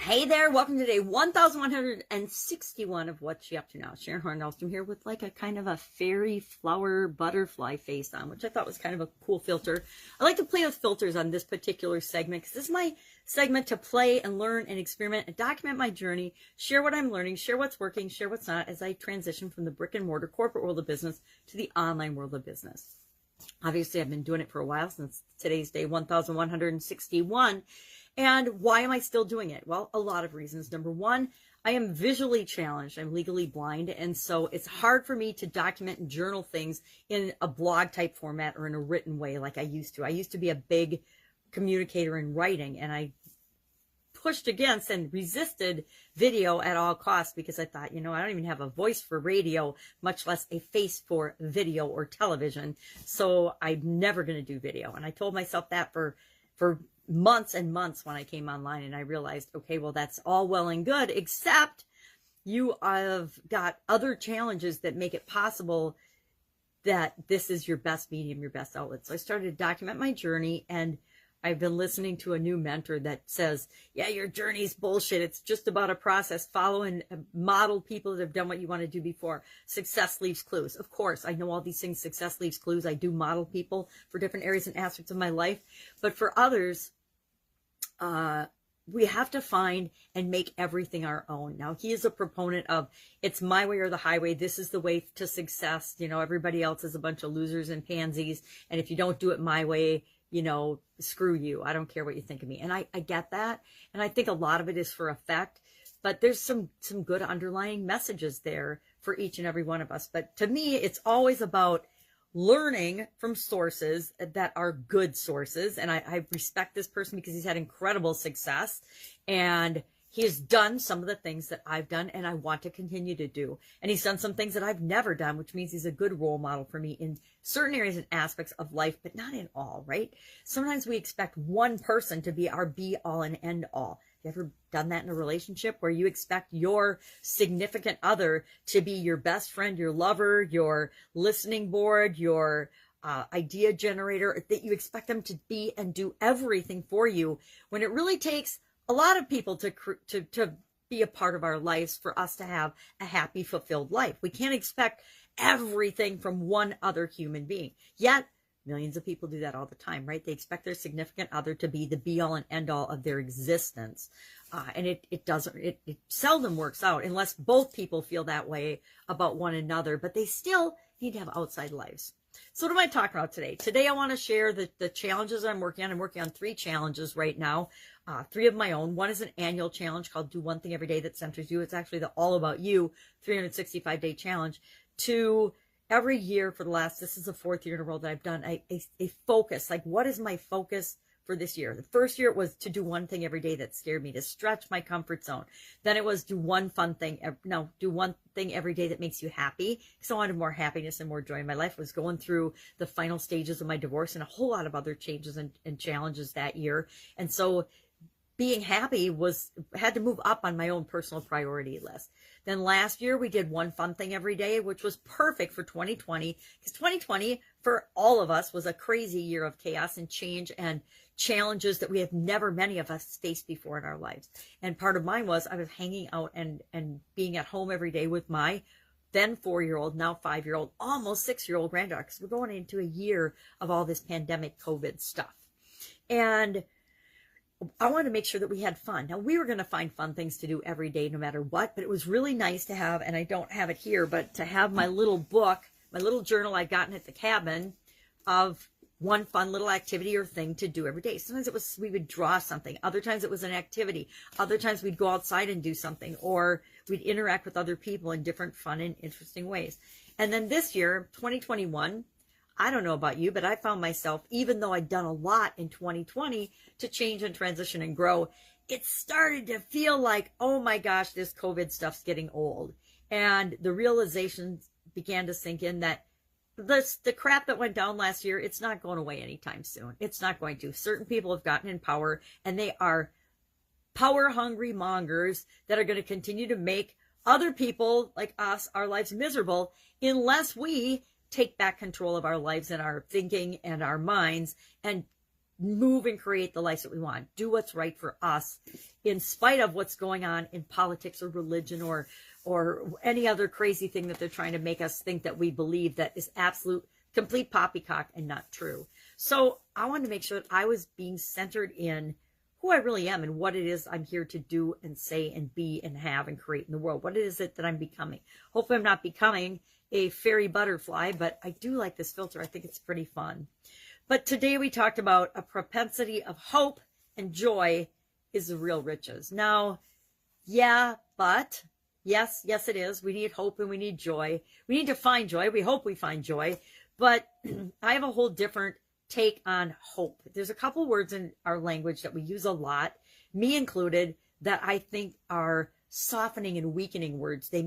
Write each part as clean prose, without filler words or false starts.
Hey there, welcome to day 1161 of What's She Up To Now. Sharon Horne-Ellstrom here with like a kind of a fairy flower butterfly face on, which I thought was kind of a cool filter. I like to play with filters on this particular segment because this is my segment to play and learn and experiment and document my journey, share what I'm learning, share what's working, share what's not as I transition from the brick and mortar corporate world of business to the online world of business. Obviously, I've been doing it for a while since today's day 1161. And why am I still doing it? Well, a lot of reasons. Number one, I am visually challenged. I'm legally blind. And so it's hard for me to document and journal things in a blog type format or in a written way like I used to. I used to be a big communicator in writing, and I pushed against and resisted video at all costs because I thought, I don't even have a voice for radio, much less a face for video or television. So I'm never going to do video. And I told myself that for months and months when I came online, and I realized, okay, well, that's all well and good, except you have got other challenges that make it possible that this is your best medium, your best outlet. So I started to document my journey, and I've been listening to a new mentor that says, yeah, your journey's bullshit. It's just about a process. Follow and model people that have done what you want to do before. Success leaves clues. Of course, I know all these things. Success leaves clues. I do model people for different areas and aspects of my life. But for others, we have to find and make everything our own. Now, he is a proponent of it's my way or the highway. This is the way to success. Everybody else is a bunch of losers and pansies. And if you don't do it my way, screw you. I don't care what you think of me. And I get that. And I think a lot of it is for effect, but there's some good underlying messages there for each and every one of us. But to me, it's always about learning from sources that are good sources. And I respect this person because he's had incredible success, and he has done some of the things that I've done and I want to continue to do. And he's done some things that I've never done, which means he's a good role model for me in certain areas and aspects of life, but not in all, right? Sometimes we expect one person to be our be all and end all. You ever done that in a relationship where you expect your significant other to be your best friend, your lover, your listening board, your idea generator, that you expect them to be and do everything for you, when it really takes a lot of people to be a part of our lives for us to have a happy, fulfilled life. We can't expect everything from one other human being. Yet, millions of people do that all the time, right? They expect their significant other to be the be all and end all of their existence. And it seldom works out unless both people feel that way about one another, but they still need to have outside lives. So what am I talking about today? Today I want to share the challenges I'm working on. I'm working on 3 challenges right now, 3 of my own. One is an annual challenge called Do One Thing Every Day That Centers You. It's actually the All About You 365-day challenge. 2, every year for the last, this is the 4th year in a row that I've done a focus. Like, what is my focus for this year? The first year it was to do one thing every day that scared me, to stretch my comfort zone. Then it was do one fun thing. Do one thing every day that makes you happy, because I wanted more happiness and more joy in my life. I was going through the final stages of my divorce and a whole lot of other changes and challenges that year. And so being happy had to move up on my own personal priority list. Then last year we did one fun thing every day, which was perfect for 2020, because 2020 for all of us was a crazy year of chaos and change and challenges that we have never, many of us, faced before in our lives. And part of mine was I was hanging out and being at home every day with my then 4-year-old, now 5-year-old, almost 6-year-old granddaughter, because we're going into a year of all this pandemic COVID stuff. And I wanted to make sure that we had fun. Now, we were going to find fun things to do every day, no matter what, but it was really nice to have, and I don't have it here, but to have my little book, my little journal I'd gotten at the cabin of one fun little activity or thing to do every day. Sometimes we would draw something. Other times it was an activity. Other times we'd go outside and do something, or we'd interact with other people in different fun and interesting ways. And then this year, 2021, I don't know about you, but I found myself, even though I'd done a lot in 2020 to change and transition and grow, it started to feel like, oh my gosh, this COVID stuff's getting old. And the realization began to sink in that the crap that went down last year, it's not going away anytime soon. It's not going to. Certain people have gotten in power, and they are power-hungry mongers that are going to continue to make other people like us, our lives miserable, unless we take back control of our lives and our thinking and our minds and move and create the life that we want, do what's right for us in spite of what's going on in politics or religion or any other crazy thing that they're trying to make us think that we believe that is absolute, complete poppycock and not true. So I wanted to make sure that I was being centered in who I really am and what it is I'm here to do and say and be and have and create in the world. What is it that I'm becoming? Hopefully I'm not becoming a fairy butterfly, but I do like this filter. I think it's pretty fun. But today we talked about a propensity of hope and joy is the real riches. Now, yeah, but yes, it is. We need hope and we need joy. We need to find joy. We hope we find joy. But I have a whole different take on hope. There's a couple words in our language that we use a lot, me included, that I think are softening and weakening words. They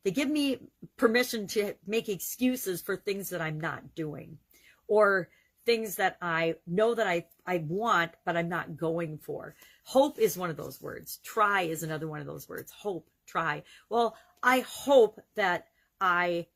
give me permission to make excuses for things that I'm not doing, or things that I know that I want, but I'm not going for. Hope is one of those words. Try is another one of those words. Hope, try. Well, I hope that I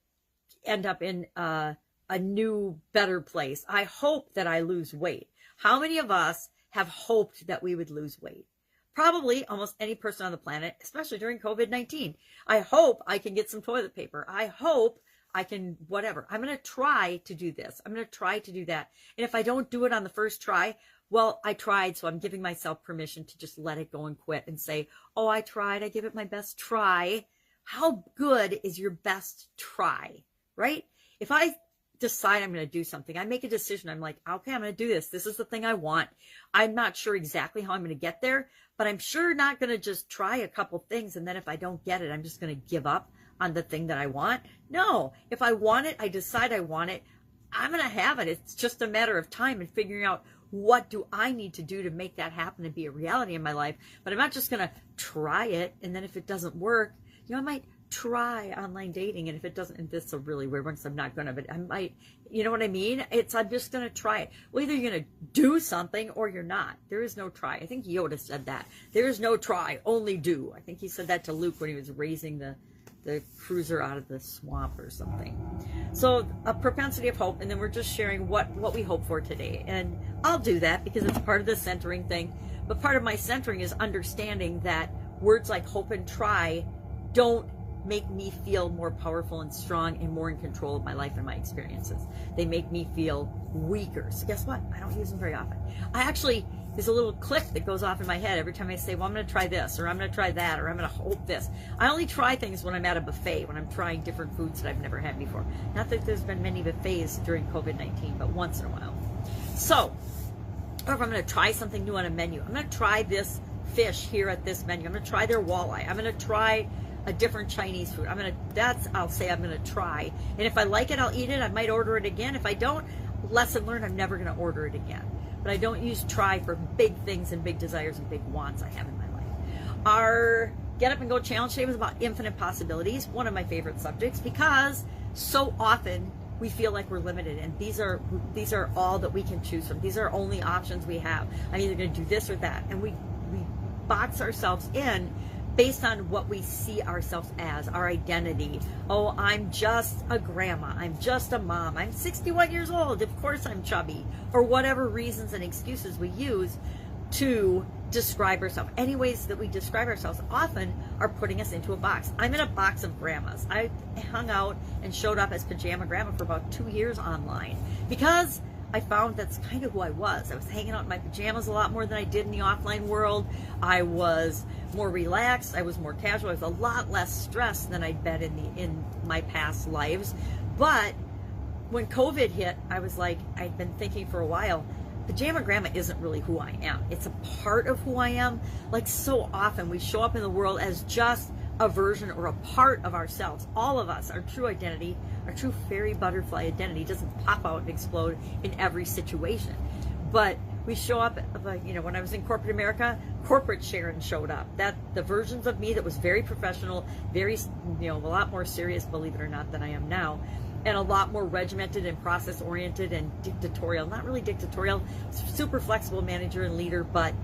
end up in a new, better place. I hope that I lose weight. How many of us have hoped that we would lose weight? Probably almost any person on the planet, especially during COVID-19. I hope I can get some toilet paper. I hope I can, whatever. I'm going to try to do this. I'm going to try to do that. And if I don't do it on the first try, well, I tried, so I'm giving myself permission to just let it go and quit and say, oh, I tried. I give it my best try. How good is your best try, right? If I decide I'm going to do something, I make a decision. I'm like, okay, I'm going to do this. This is the thing I want. I'm not sure exactly how I'm going to get there, but I'm sure not going to just try a couple things. And then if I don't get it, I'm just going to give up on the thing that I want. No, if I want it, I decide I want it, I'm going to have it. It's just a matter of time and figuring out what do I need to do to make that happen and be a reality in my life. But I'm not just going to try it. And then if it doesn't work, I might try online dating. And if it doesn't, and this is a really weird one, so I'm not going to, but I might, you know what I mean? I'm just going to try it. Well, either you're going to do something or you're not. There is no try. I think Yoda said that. There is no try, only do. I think he said that to Luke when he was raising the cruiser out of the swamp or something. So a propensity of hope, and then we're just sharing what we hope for today. And I'll do that because it's part of the centering thing. But part of my centering is understanding that words like hope and try don't make me feel more powerful and strong and more in control of my life and my experiences. They make me feel weaker. So guess what? I don't use them very often. There's a little click that goes off in my head every time I say, well, I'm going to try this, or I'm going to try that, or I'm going to hope this. I only try things when I'm at a buffet, when I'm trying different foods that I've never had before. Not that there's been many buffets during COVID-19, but once in a while. So, or if I'm going to try something new on a menu, I'm going to try this fish here at this menu. I'm going to try their walleye. I'm going to try a different Chinese food. I'll say I'm going to try. And if I like it, I'll eat it. I might order it again. If I don't, lesson learned, I'm never going to order it again. But I don't use try for big things and big desires and big wants I have in my life. Our Get Up and Go challenge today was about infinite possibilities, one of my favorite subjects, because so often we feel like we're limited, and these are all that we can choose from. These are only options we have. I'm either going to do this or that, and we box ourselves in based on what we see ourselves as, our identity. Oh, I'm just a grandma. I'm just a mom. I'm 61 years old. Of course I'm chubby. Or whatever reasons and excuses we use to describe ourselves. Any ways that we describe ourselves often are putting us into a box. I'm in a box of grandmas. I hung out and showed up as pajama grandma for about 2 years online because I found that's kind of who I was. I was hanging out in my pajamas a lot more than I did in the offline world. I was more relaxed. I was more casual. I was a lot less stressed than I'd been in my past lives. But when COVID hit, I was like, I'd been thinking for a while, pajama grandma isn't really who I am. It's a part of who I am. Like so often we show up in the world as just a version or a part of ourselves. All of us, our true identity, our true fairy butterfly identity doesn't pop out and explode in every situation. But we show up, when I was in corporate America, corporate Sharon showed up. That the versions of me that was very professional, very, a lot more serious, believe it or not, than I am now, and a lot more regimented and process oriented and dictatorial. Not really dictatorial, super flexible manager and leader, but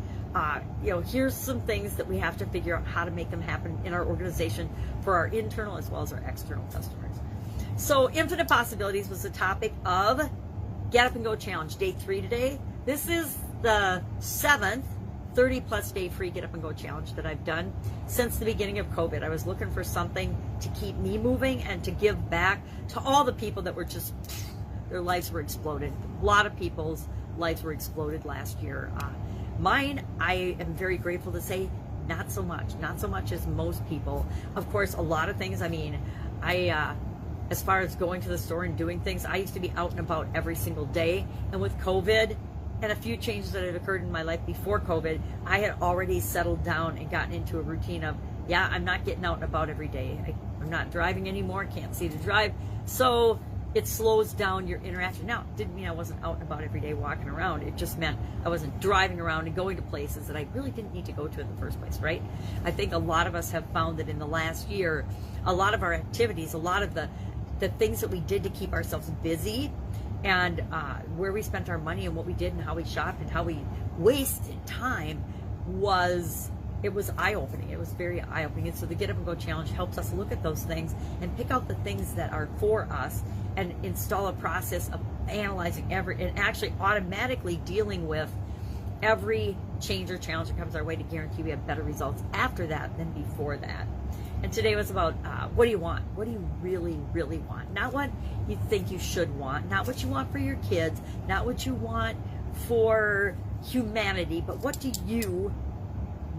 here's some things that we have to figure out how to make them happen in our organization for our internal as well as our external customers. So infinite possibilities was the topic of Get Up and Go Challenge, day 3 today. This is the 7th 30-plus day free Get Up and Go Challenge that I've done since the beginning of COVID. I was looking for something to keep me moving and to give back to all the people that were just, their lives were exploded. A lot of people's lives were exploded last year. Mine, I am very grateful to say, not so much as most people. Of course, a lot of things, I mean, as far as going to the store and doing things, I used to be out and about every single day. And with COVID and a few changes that had occurred in my life before COVID, I had already settled down and gotten into a routine of, yeah, I'm not getting out and about every day. I'm not driving anymore, can't see to drive. So it slows down your interaction. Now, it didn't mean I wasn't out and about every day walking around. It just meant I wasn't driving around and going to places that I really didn't need to go to in the first place, right? I think a lot of us have found that in the last year, a lot of our activities, a lot of the things that we did to keep ourselves busy, and where we spent our money and what we did and how we shopped and how we wasted time was eye-opening. It was very eye-opening. And so the Get Up and Go Challenge helps us look at those things and pick out the things that are for us and install a process of analyzing and actually automatically dealing with every change or challenge that comes our way to guarantee we have better results after that than before that. And today was about what do you want? What do you really, really want? Not what you think you should want, not what you want for your kids, not what you want for humanity, but what do you,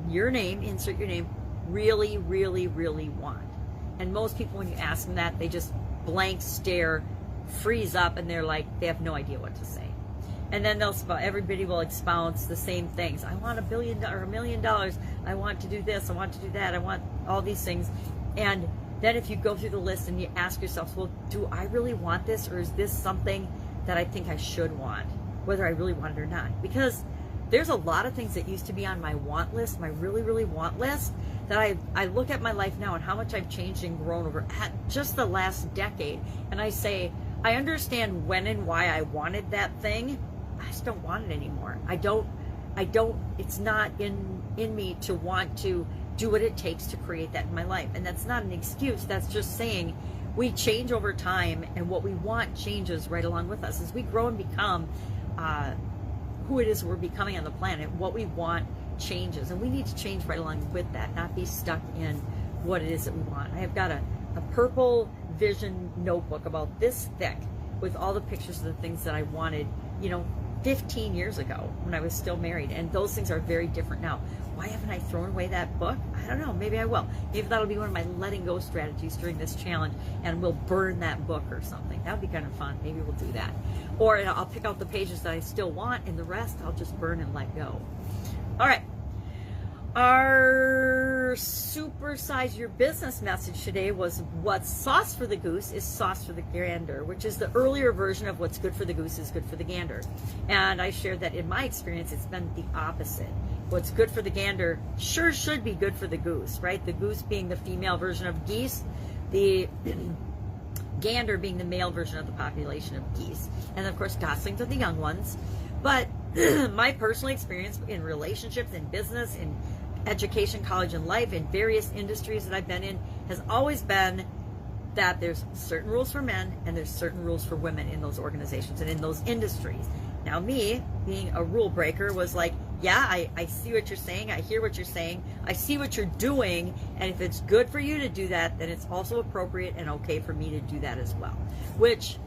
your name, insert your name, really, really, really want? And most people, when you ask them that, they just blank stare, freeze up, and they're like, they have no idea what to say. And then everybody will expound the same things. I want $1 billion or $1 million. I want to do this. I want to do that. I want all these things. And then if you go through the list and you ask yourself, well, do I really want this, or is this something that I think I should want, whether I really want it or not? Because there's a lot of things that used to be on my want list, my really, really want list, that I look at my life now and how much I've changed and grown over just the last decade. And I say, I understand when and why I wanted that thing. I just don't want it anymore. I don't, it's not in me to want to do what it takes to create that in my life. And that's not an excuse. That's just saying we change over time, and what we want changes right along with us. As we grow and become who it is we're becoming on the planet, what we want changes. And we need to change right along with that, not be stuck in what it is that we want. I have got a purple vision notebook about this thick with all the pictures of the things that I wanted, 15 years ago when I was still married, and those things are very different now. Why haven't I thrown away that book? I don't know. Maybe I will. Maybe that'll be one of my letting go strategies during this challenge, and we'll burn that book or something. That would be kind of fun. Maybe we'll do that. Or I'll pick out the pages that I still want, and the rest I'll just burn and let go. All right. Our supersize your business message today was what's sauce for the goose is sauce for the gander, which is the earlier version of what's good for the goose is good for the gander. And I shared that in my experience, it's been the opposite. What's good for the gander sure should be good for the goose, right? The goose being the female version of geese, the gander being the male version of the population of geese. And of course, goslings are the young ones. But my personal experience in relationships, in business, in education, college, and life, in various industries that I've been in, has always been that there's certain rules for men and there's certain rules for women in those organizations and in those industries. Now, me, being a rule breaker, was like, yeah, I see what you're saying, I hear what you're saying, I see what you're doing, and if it's good for you to do that, then it's also appropriate and okay for me to do that as well. Which,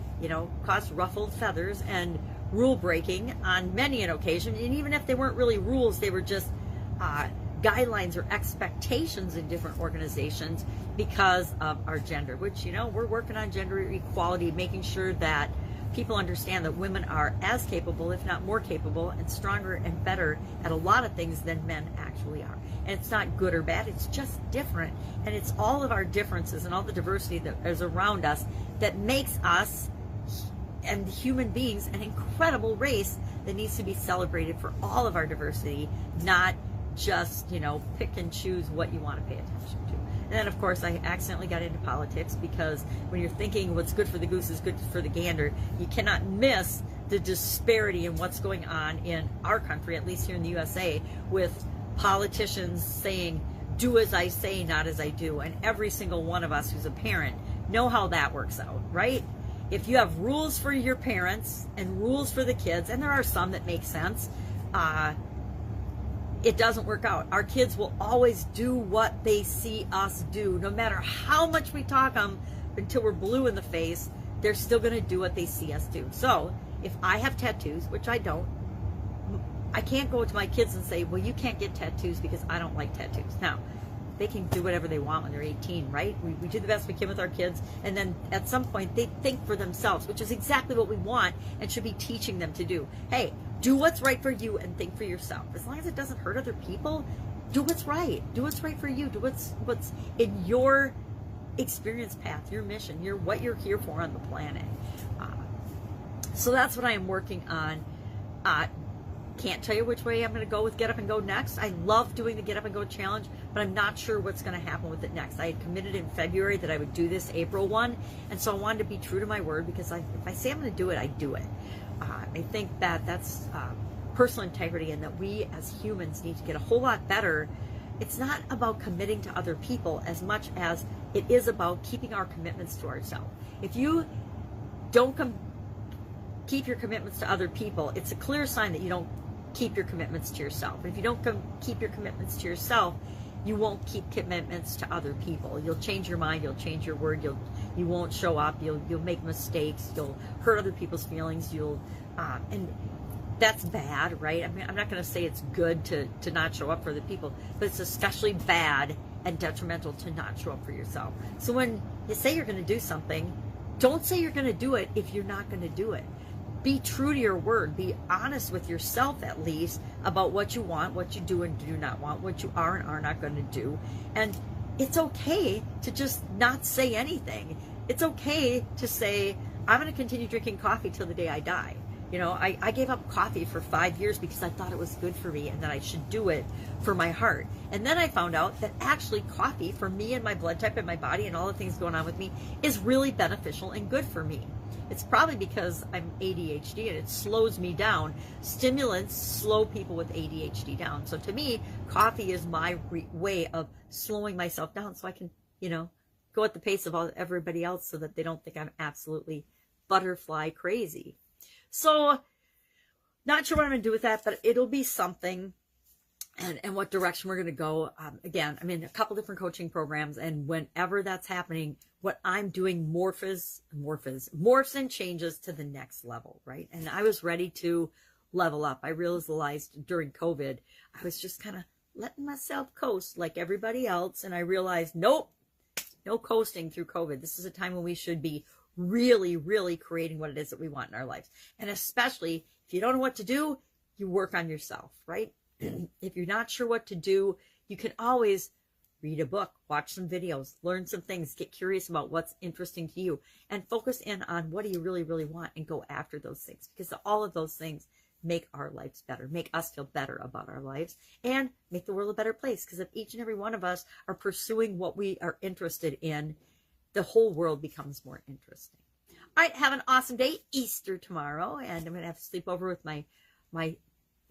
caused ruffled feathers and rule breaking on many an occasion. And even if they weren't really rules, they were just guidelines or expectations in different organizations because of our gender, which, we're working on gender equality, making sure that people understand that women are as capable, if not more capable, and stronger and better at a lot of things than men actually are. And it's not good or bad, it's just different. And it's all of our differences and all the diversity that is around us that makes us and human beings an incredible race that needs to be celebrated for all of our diversity, not just, pick and choose what you want to pay attention to. And then, of course, I accidentally got into politics because when you're thinking what's good for the goose is good for the gander, you cannot miss the disparity in what's going on in our country, at least here in the USA, with politicians saying, do as I say, not as I do. And every single one of us who's a parent know how that works out, right? if you have rules for your parents and rules for the kids, and there are some that make sense, it doesn't work out. Our kids will always do what they see us do. No matter how much we talk them until we're blue in the face, they're still going to do what they see us do. So if I have tattoos, which I don't, I can't go to my kids and say, well, you can't get tattoos because I don't like tattoos. Now, they can do whatever they want when they're 18, right? We do the best we can with our kids, and then at some point they think for themselves, which is exactly what we want and should be teaching them to do. Hey, do what's right for you and think for yourself. As long as it doesn't hurt other people, do what's right. Do what's right for you. Do what's in your experience path, your mission, what you're here for on the planet. So that's what I am working on. Can't tell you which way I'm going to go with Get Up and Go next. I love doing the Get Up and Go challenge, but I'm not sure what's going to happen with it next. I had committed in February that I would do this April 1, and so I wanted to be true to my word, because if I say I'm going to do it, I do it. I think that's personal integrity, and that we as humans need to get a whole lot better. It's not about committing to other people as much as it is about keeping our commitments to ourselves. If you don't keep your commitments to other people, it's a clear sign that you don't keep your commitments to yourself. If you don't keep your commitments to yourself, you won't keep commitments to other people. You'll change your mind, you'll change your word, you won't show up, you'll make mistakes, you'll hurt other people's feelings, and that's bad, right? I mean, I'm not going to say it's good to not show up for the people, but it's especially bad and detrimental to not show up for yourself. So when you say you're going to do something, don't say you're going to do it if you're not going to do it. Be true to your word. Be honest with yourself, at least, about what you want, what you do and do not want, what you are and are not going to do. And it's okay to just not say anything. It's okay to say, I'm going to continue drinking coffee till the day I die. You know, I gave up coffee for 5 years because I thought it was good for me and that I should do it for my heart. And then I found out that actually coffee, for me and my blood type and my body and all the things going on with me, is really beneficial and good for me. It's probably because I'm ADHD and it slows me down. Stimulants slow people with ADHD down. So to me, coffee is my way of slowing myself down so I can, go at the pace of everybody else so that they don't think I'm absolutely butterfly crazy. So not sure what I'm going to do with that, but it'll be something. And what direction we're going to go. Again, I'm in a couple different coaching programs, and whenever that's happening, what I'm doing morphs and changes to the next level, right? And I was ready to level up. I realized during COVID, I was just kind of letting myself coast like everybody else, and I realized, nope, no coasting through COVID. This is a time when we should be really, really creating what it is that we want in our lives. And especially if you don't know what to do, you work on yourself, right? If you're not sure what to do, you can always read a book, watch some videos, learn some things, get curious about what's interesting to you, and focus in on what do you really, really want and go after those things, because all of those things make our lives better, make us feel better about our lives, and make the world a better place. Because if each and every one of us are pursuing what we are interested in, the whole world becomes more interesting. All right, have an awesome day. Easter tomorrow, and I'm going to have to sleep over with my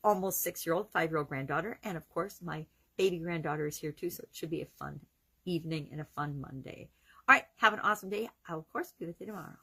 almost 6-year-old, 5-year-old granddaughter. And of course, my baby granddaughter is here too. So it should be a fun evening and a fun Monday. All right. Have an awesome day. I'll, of course, be with you tomorrow.